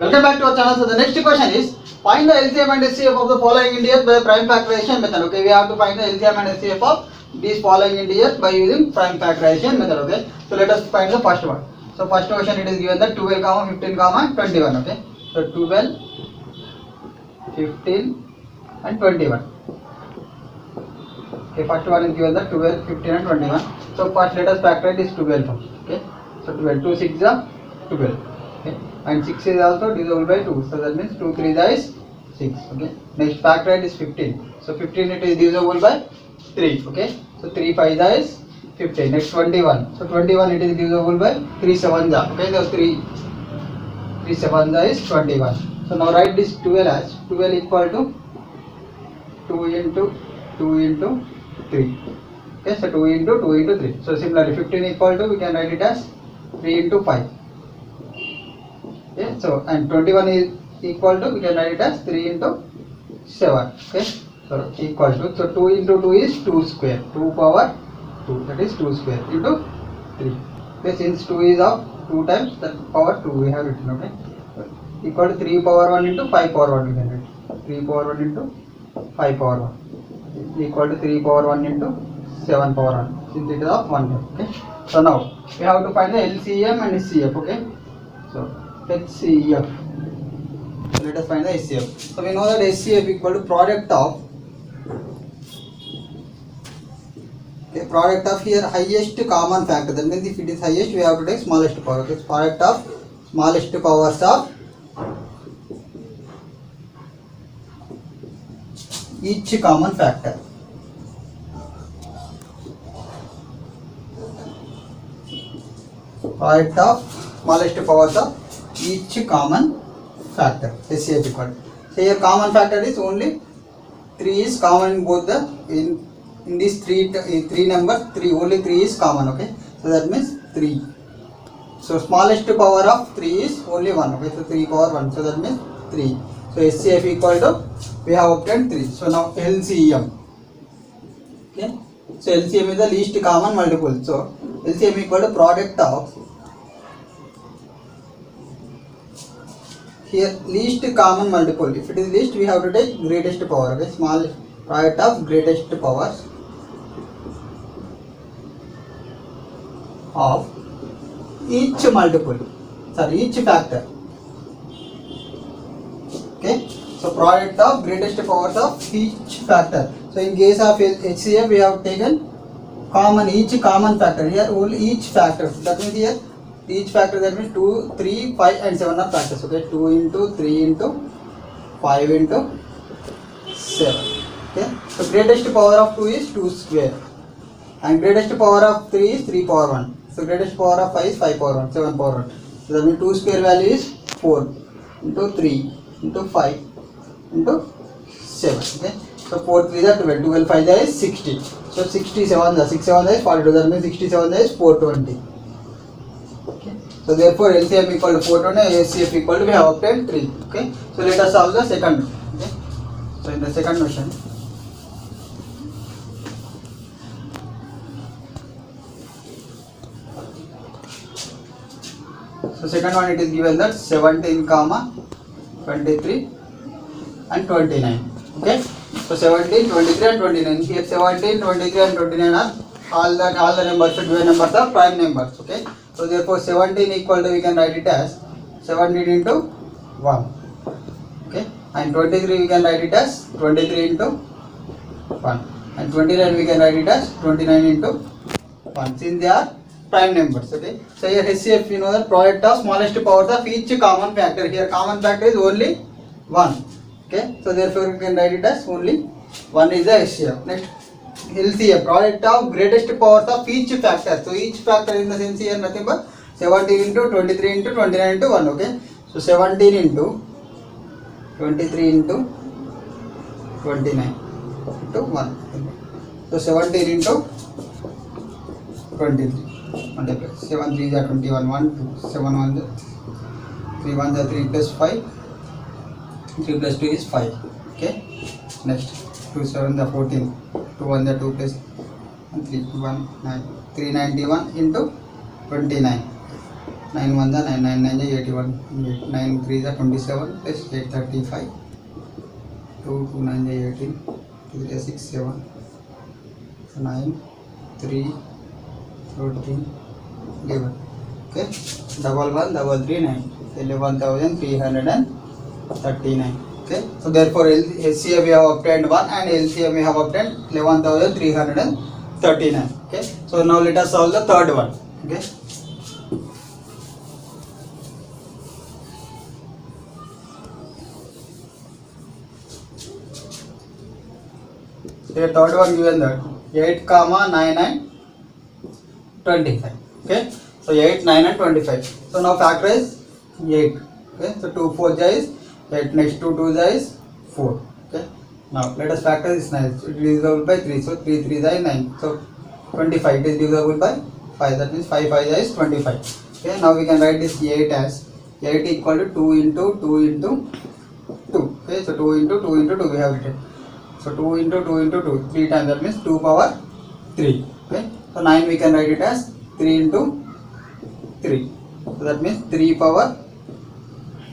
Welcome back to our channel. So the next question is find the LCM and SCF of the following integers by prime factorization method. Okay, we have to find the LCM and SCF of these following integers by using prime factorization method. Okay, so let us find the first one. So first question, it is given that 12, 15, 21. Okay, so 12, 15 and 21. Okay, first one is given that 12, 15 and 21. So first let us factor this 12 first. Okay, so 12, 2 6 are 12. Okay, and 6 is also divisible by 2, so that means 2 3 is 6. Okay, next factor is 15, so 15 it is divisible by 3. Okay, so 3 5 is 15. Next 21, so 21 it is divisible by 3 7. Okay, so 3 7 is 21. So now write this 12 as 12 equal to 2 into 2 into 3. Okay, so 2 into 2 into 3. So similarly 15 equal to, we can write it as 3 into 5. Okay, so and 21 is equal to, we can write it as 3 into 7. Okay, so equal to, so 2 into 2 is 2 square, 2 power 2, that is 2 square into 3. Okay, since 2 is of 2 times, that power 2 we have written. Okay, so equal to 3 power 1 into 5 power 1, we can write 3 power 1 into 5 power 1 equal to 3 power 1 into 7 power 1, since it is of 1 time. Okay, so now we have to find the LCM and SCF. Okay, so HCF. So let us find the SCF. So we know that SCF equal to product of, okay, product of here highest common factor. That means if it is highest, we have to take smallest power. Okay, product of smallest powers of each common factor. Product of smallest powers of each common factor. SCF equal to. So here common factor is only 3 is common in both the in these three numbers. 3 only 3 is common. Okay, so that means 3. So smallest power of 3 is only 1. Okay, so 3 power 1. So that means 3. So SCF equal to, we have obtained 3. So now LCM. Okay, so LCM is the least common multiple. So LCM equal to product of, here least common multiple. If it is least, we have to take greatest power. Okay, small product of greatest powers of each multiple, sorry, each factor. Okay, so product of greatest powers of each factor. So in case of HCF, we have taken common, each common factor. Here only each factor. That means here each factor, that means 2, 3, 5 and 7 are factors. Okay, 2 into 3 into 5 into 7. Okay, so greatest power of 2 is 2 square and greatest power of 3 is 3 power 1. So greatest power of 5 is 5 power 1, 7 power 1. So that means 2 square value is 4 into 3 into 5 into 7. Okay, so 4 3 is 12, 12 5 is 60. So 67, 6 7 is 42. That means 67 is 420. Okay, so therefore LCM equal to 420, SCF equal to, we have obtained 3. Okay, so let us solve the second. Okay, so in the second question, so second one, it is given that 17, 23 and 29. Okay, so 17, 23 and 29. Here 17, 23 and 29 are all the numbers, dual numbers are prime numbers. Okay, so therefore 17 equal to, we can write it as 17 into 1. Okay, and 23 we can write it as 23 into 1, and 29 we can write it as 29 into 1, since they are prime numbers. Okay, so here HCF, you know, the product of smallest powers of each common factor. Here common factor is only 1. Okay, so therefore we can write it as only 1 is the HCF. Next LCM, product of greatest powers of each factor. So each factor in the sense here nothing but 17 into 23 into 29 into 1. Okay, so 17 into 23 into 29 into 1. So 17 into 23. 7 3 is 21, 1 2, 7 1 is 3 1 is 3 plus 5, 3 plus 2 is 5. Okay, next 2 7 is 14, 2 1 is 2 plus 3 1 9, 391 into 29. 9 1 9 9 9 81, 9 3 27 plus 8 35, 2 2 9 18, 2 6 7, 9 3 14 11. Okay, double 1 double 3 9, 11,339. Okay, so therefore HCF we have obtained 1 and LCM we have obtained 11,339. Okay, so now let us solve the third one. Okay, the third one given that 8 comma 9 and 25. Okay, so 8 9 and 25. So now factorize 8. Okay, so 2 4 is 8, next 2 2 is 4. Okay, now let us factor this 9. It is divisible by 3, so 3 3 is 9, so 25. It is divisible by 5, that means 5 5 is 25. Okay, now we can write this 8 as 8 equal to 2 into 2 into 2. Okay, so 2 into 2 into 2 we have written. So 2 into 2 into 2, 3 times, that means 2 power 3. Okay, so 9 we can write it as 3 into 3. So that means 3 power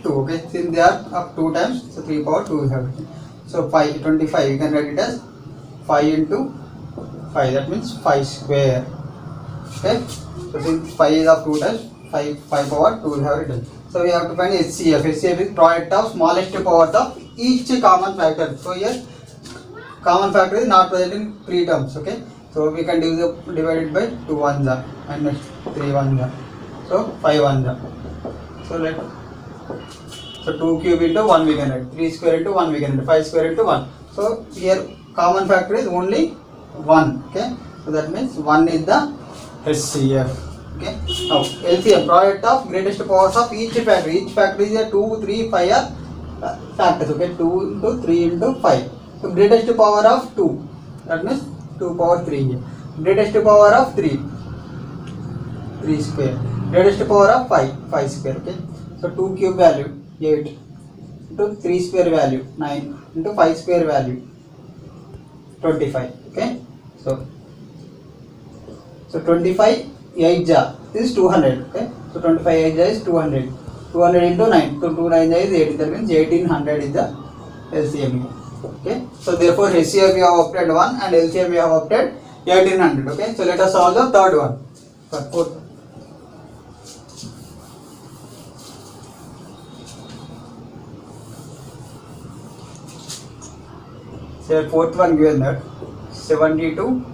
2. Okay, since they are up 2 times, so 3 power 2 we have written. So 5 25 we can write it as 5 into 5, that means 5 square. Okay, so since 5 is of 2 times, 5 power 2 we have written. So we have to find HCF. HCF is product of smallest powers of each common factor. So here common factor is not present in 3 terms. Okay, so we can divide it by 2 ones and next 3 ones, so 5 ones. So 2 cube into 1 we can write, 3 square into 1 we can write, 5 square into 1. So here common factor is only 1. Okay, so that means 1 is the HCF. Okay, now LCM, product of greatest powers of each factor. Each factor is a 2 3 5 factors. Okay, 2 into 3 into 5. So greatest power of 2, that means 2 power 3 here. Greatest power of 3, 3 square. Greatest power of 5 square. Okay, so 2 cube value 8 into 3 square value 9 into 5 square value 25. Okay, so 25 8 ja is 200. Okay, so 25 8 ja is 200. 200 into 9, so 2 9 ja is 80. That means 1800 is the LCM. Okay, so therefore HCF we have obtained 1 and LCM we have obtained 1800. Okay, so let us solve the third one. Fourth. So fourth one given that 72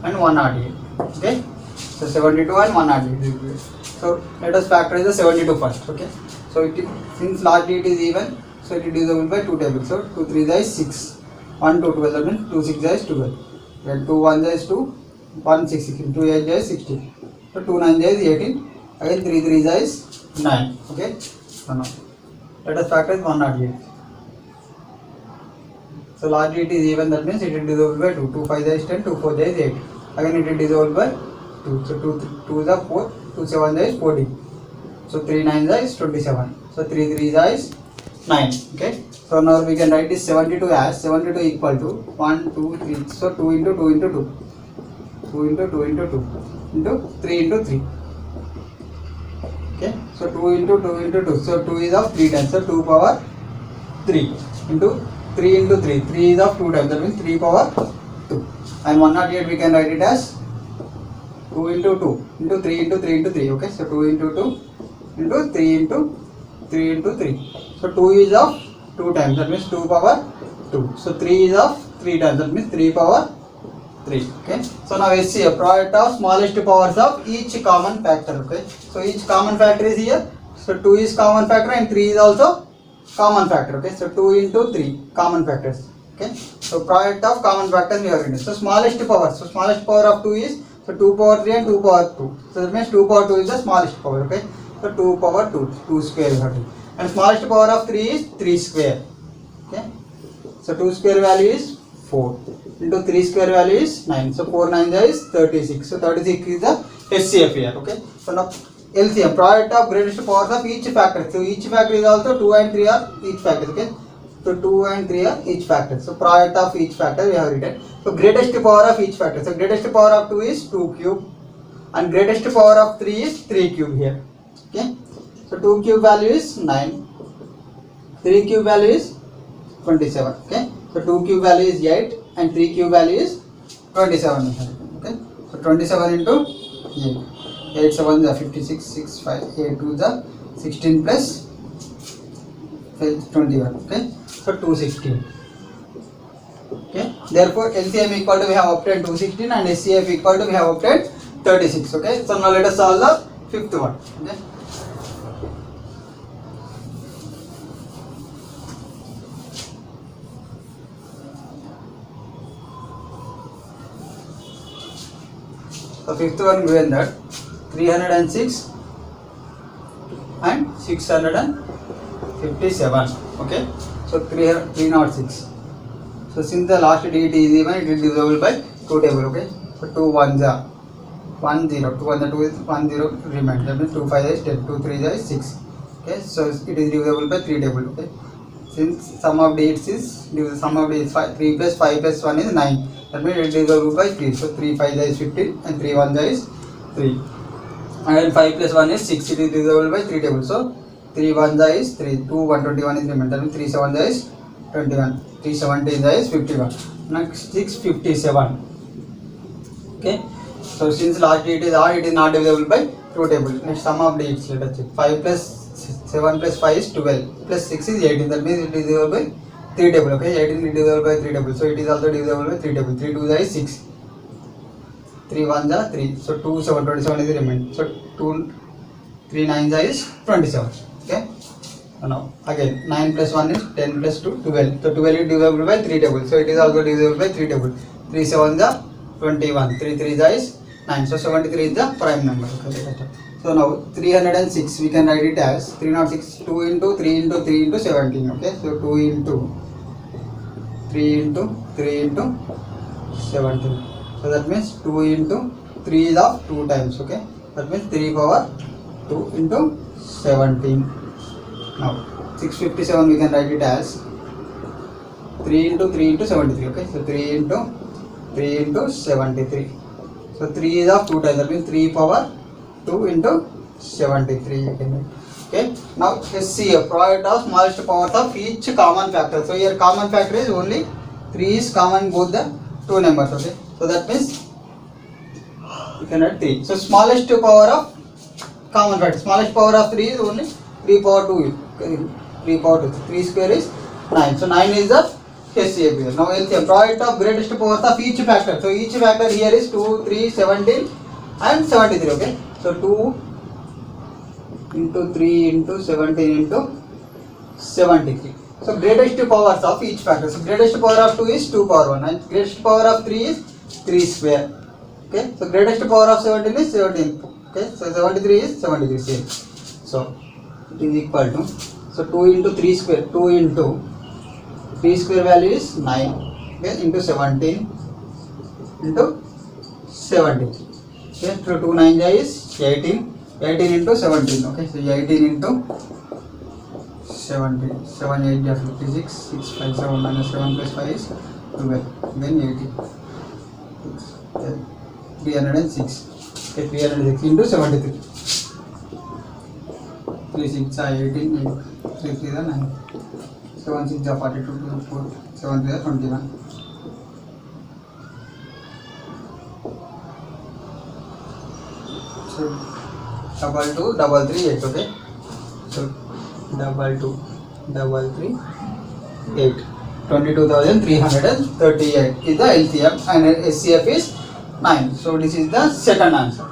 and 108. Okay, so 72 and 108. So let us factorize the 72 first. Okay, so since largely it is even, so it is divisible by 2 tables. So 2 3 is 6, 1 2 12, that means 2 6 is 12, then 2 1 is 2, 1 6 16, 2 8 is 16, so 2 9 is 18, again 3 3 is 9. Okay, so now let us factorize 108. So largely it is even, that means it is divisible by 2, 2 5 is 10, 2 4 is 8, again it is divisible by 2, so 2 is 4, 2 7 is 40, so 3 9 is 27, so 3 3 is 9. Okay, so now we can write this 72 as 72 equal to 1 2 3, so 2 into 2 into 2, 2 into 2 into 2 into 3 into 3. Okay, so 2 into 2 into 2, so 2 is of 3 times, so 2 power 3 into 3 into 3, 3 is of 2 times, that means 3 power 2, and 108 we can write it as 2 into 2 into 3 into 3 into 3. Okay, so 2 into 2 into 3 into 3 into 3, so 2 is of 2 times, that means 2 power 2, so 3 is of 3 times, that means 3 power 3. Okay, so now HCF, product of smallest powers of each common factor. Okay, so each common factor is here, so 2 is common factor and 3 is also common factor. Okay, so 2 into 3 common factors. Okay, so product of common factors we have written. So smallest power, so smallest power of 2 is, so 2 power 3 and 2 power 2, so that means 2 power 2 is the smallest power. Okay, so 2 power 2, 2 square we have to, and smallest power of 3 is 3 square. Okay, so 2 square value is 4 into 3 square value is 9, so 4 9 is 36, so 36 is the HCF here. Okay, so now LCM, product of greatest powers of each factor. So each factor is also 2 and 3 are each factor. Okay, so 2 and 3 are each factor, so product of each factor we have written. So greatest power of each factor, so greatest power of 2 is 2 cube, and greatest power of 3 is 3 cube here. Okay, so 2 cube value is 9, 3 cube value is 27. Okay, so 2 cube value is 8 and 3 cube value is 27. Okay, so 27 into 8, 8 7 is 56, 6 5 8 2 is 16 plus 21. Okay, so 216. Okay, therefore LCM equal to we have obtained 216 and SCF equal to we have obtained 36. Okay, so now let us solve the fifth one. Okay, so fifth one given that 306 and 657. Okay, so 306. So since the last digit is even, it is divisible by 2 table. Okay, so 2 1s are 1 0, 2 1 2 is 1 0 remains. That means 2 5 is 10, 2 3 is 6. Okay, so it is divisible by 3 table. Okay, since sum of digits is sum of digits 3 plus 5 plus 1 is 9. That means it is divisible by 3. So 3 5 is 15 and 3 1 is 3. And then 5 plus 1 is 6. It is divisible by 3 table. So 3 1 is 3. 2 121 is remains. That means 3 7 is 21. 3 17 is 51. Next 657. Okay, so since last digit is odd, it is not divisible by 2 table. Next sum of digits, let us check. 5 plus 7 plus 5 is 12 plus 6 is 18. That means it is divisible by 3 table. Okay, 18 is divisible by 3 table. So it is also divisible by 3 table. 3 2 is 6. 3 1 is 3. So 2 7 27 is remain. So 2 3 9 is 27. Okay. Now again 9 plus 1 is 10 plus 2 12. So 12 is divisible by 3 table. So it is also divisible by 3 table. 3 7 is 21. 3 3 is 9. So 73 is the prime number. Okay. So now 306 we can write it as 306 2 into 3 into 3 into 17. Okay. So 2 into 3 into 3 into 17. So that means 2 into 3 is of 2 times. Okay. That means 3 power 2 into 17. Now 657 we can write it as 3 into 3 into 73. Okay, so 3 into 3 into 73. So 3 is of 2 times. That means 3 power 2 into 73. Okay, now SCF, product of smallest powers of each common factor. So here common factor is only 3 is common in both the two numbers. Okay, so that means you can write 3. So smallest power of common factor, smallest power of 3 is only 3 power 2. 3 power 2. 3 square is 9. So 9 is the SCF here. Now LCM, product of greatest powers of each factor. So each factor here is 2, 3, 17 and 73. Okay. So 2 into 3 into 17 into 73. So greatest powers of each factor. So greatest power of 2 is 2 power 1 and greatest power of 3 is 3 square. Okay. So greatest power of 17 is 17. Okay. So 73 is 73 same. So it is equal to, so 2 into 3 square, 2 into 3 square value is 9. Okay. Into 17 into 17. Okay. So 2 9 is 18. 18 into 17. Okay. So 18 into 17. 7 8 is 56. 6 5 7 minus 7 plus 5 is 12. Then 18. 306. Okay. 306 into 73. 3 6 are 18. 3 3 are 9. 7 6 are 42. 4 7 3 are 21. So double 2 double 3 8. Okay. So double 2 double 3 8. 22,338 is the LCM and SCF is 9. So this is the second answer.